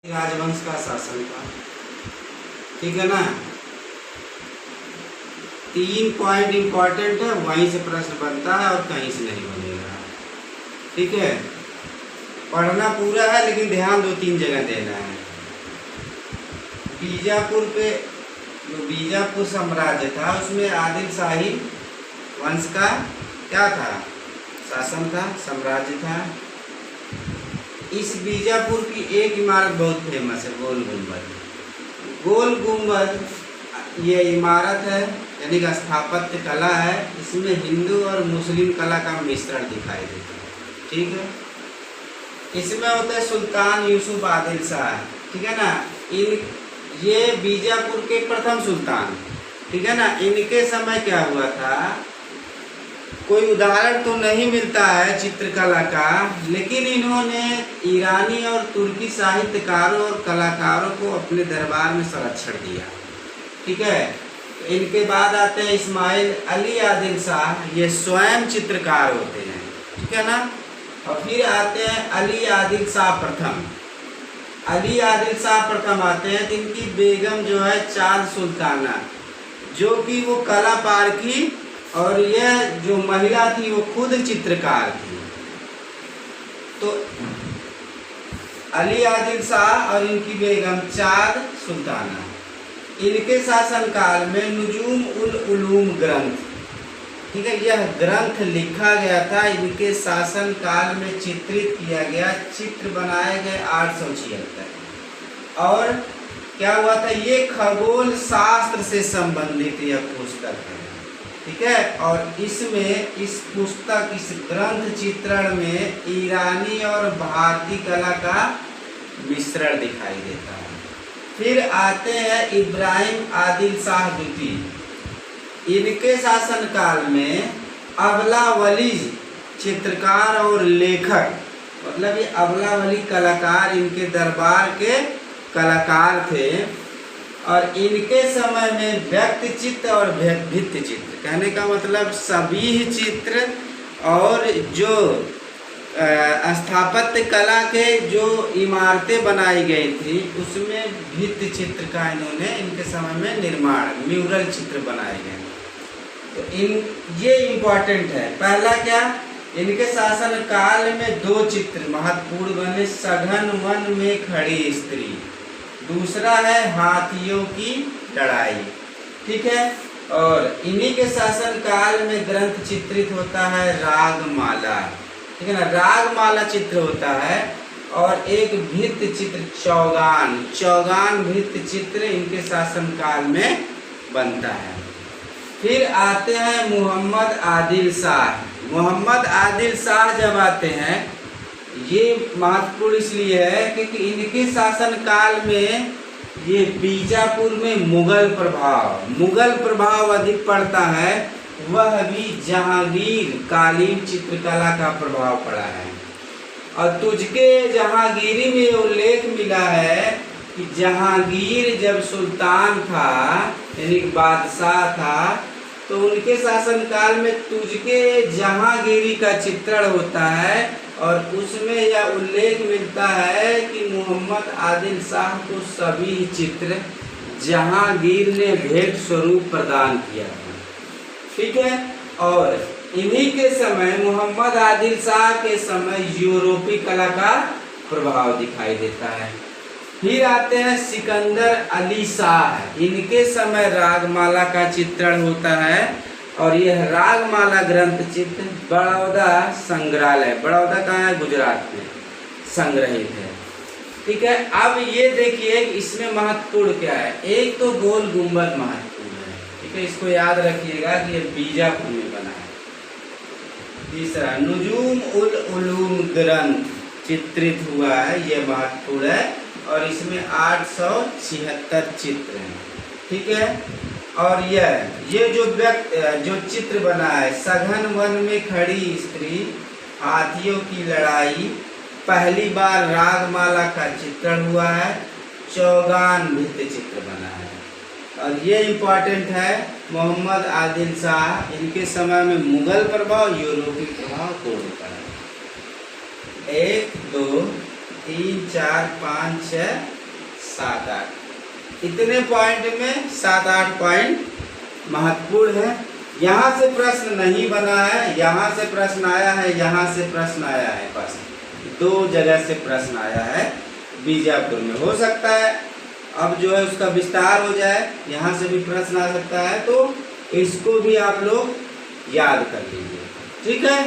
राजवंश का शासन था। ठीक है ना। 3 पॉइंट इंपॉर्टेंट है, वहीं से प्रश्न बनता है और कहीं से नहीं बनेगा। ठीक है, पढ़ना पूरा है लेकिन ध्यान 2-3 जगह देना है। बीजापुर पे जो बीजापुर साम्राज्य था उसमें आदिल शाही वंश का क्या था, शासन था, साम्राज्य था। इस बीजापुर की एक इमारत बहुत फेमस है, गोल गुंबद। गोल गुंबद ये इमारत है यानी कि स्थापत्य कला है, इसमें हिंदू और मुस्लिम कला का मिश्रण दिखाई देता है। ठीक है, इसमें होता है सुल्तान यूसुफ आदिल शाह। ठीक है ना, ये बीजापुर के प्रथम सुल्तान। ठीक है ना, इनके समय क्या हुआ था, कोई उदाहरण तो नहीं मिलता है चित्रकला का, लेकिन इन्होंने ईरानी और तुर्की साहित्यकारों और कलाकारों को अपने दरबार में संरक्षण दिया। ठीक है, इनके बाद आते हैं इस्माइल अली आदिल शाह, ये स्वयं चित्रकार होते हैं। ठीक है ना, और फिर आते हैं अली आदिल शाह प्रथम। अली आदिल शाह प्रथम आते हैं, इनकी बेगम जो है चांद सुल्ताना, जो कि वो कला पारखी और यह जो महिला थी वो खुद चित्रकार थी। तो अली आदिल शाह और इनकी बेगम चांद सुल्ताना, इनके शासनकाल में नुजूम उल उलूम ग्रंथ, ठीक है, यह ग्रंथ लिखा गया था। इनके शासनकाल में चित्रित किया गया, चित्र बनाए गए 876। और क्या हुआ था, ये खगोल शास्त्र से संबंधित यह पुस्तक है। ठीक है, और इसमें इस पुस्तक, इस ग्रंथ चित्रण में ईरानी और भारतीय कला का मिश्रण दिखाई देता है। फिर आते हैं इब्राहिम आदिल शाह द्वितीय। इनके शासनकाल में अबलावली चित्रकार और लेखक, मतलब ये अबलावली कलाकार इनके दरबार के कलाकार थे। और इनके समय में व्यक्ति चित्र और भित्ति चित्र, कहने का मतलब सभी चित्र और जो स्थापत्य कला के जो इमारतें बनाई गई थी उसमें भित्ति चित्र का इन्होंने इनके समय में निर्माण, म्यूरल चित्र बनाए गए। तो ये इम्पोर्टेंट है। पहला क्या, इनके शासन काल में 2 चित्र महत्वपूर्ण बने, सघन वन में खड़ी स्त्री, दूसरा है हाथियों की लड़ाई। ठीक है, और इन्हीं के शासन काल में ग्रंथ चित्रित होता है रागमाला। ठीक है ना, रागमाला चित्र होता है। और एक भित्ति चित्र चौगान भित्ति चित्र इनके शासन काल में बनता है। फिर आते हैं मोहम्मद आदिल शाह। मोहम्मद आदिल शाह जब आते हैं, ये महत्वपूर्ण इसलिए है क्योंकि इनके शासन काल में ये बीजापुर में मुगल प्रभाव अधिक पड़ता है। वह भी जहांगीर कालीन चित्रकला का प्रभाव पड़ा है। और तुझके जहांगीरी में उल्लेख मिला है कि जहांगीर जब सुल्तान था यानी बादशाह था, तो उनके शासन काल में तुझके जहांगीरी का चित्रण होता है। और उसमें यह उल्लेख मिलता है कि मोहम्मद आदिल शाह को सभी चित्र जहांगीर ने भेंट स्वरूप प्रदान किया था। ठीक है, और इन्हीं के समय मोहम्मद आदिल शाह के समय यूरोपीय कला का प्रभाव दिखाई देता है। फिर आते हैं सिकंदर अली शाह। इनके समय रागमाला का चित्रण होता है। और यह रागमाला ग्रंथ चित्र बड़ौदा संग्रहालय, बड़ौदा कहाँ है, गुजरात में संग्रहित है। ठीक है, अब ये देखिए इसमें महत्वपूर्ण क्या है। एक तो गोल गुंबद महत्वपूर्ण है। ठीक है, इसको याद रखिएगा कि ये बीजापुर में बना है। तीसरा नुजूम उल उलूम ग्रंथ चित्रित हुआ है, ये महत्वपूर्ण है। और इसमें 876 चित्र हैं। ठीक है, और ये जो चित्र बना है, सघन वन में खड़ी स्त्री, हाथियों की लड़ाई, पहली बार रागमाला का चित्रण हुआ है, चौगान भित्ति चित्र बना है। और ये इम्पोर्टेंट है, मोहम्मद आदिल शाह, इनके समय में मुगल प्रभाव यूरोपीय प्रभाव दोनों का है। 1 2 3, 4, 5, 6, 7, 8 इतने पॉइंट में 7-8 पॉइंट महत्वपूर्ण है। यहाँ से प्रश्न नहीं बना है, यहाँ से प्रश्न आया है, यहाँ से प्रश्न आया है, बस 2 जगह से प्रश्न आया है बीजापुर में। हो सकता है अब जो है उसका विस्तार हो जाए, यहाँ से भी प्रश्न आ सकता है, तो इसको भी आप लोग याद कर लीजिए। ठीक है।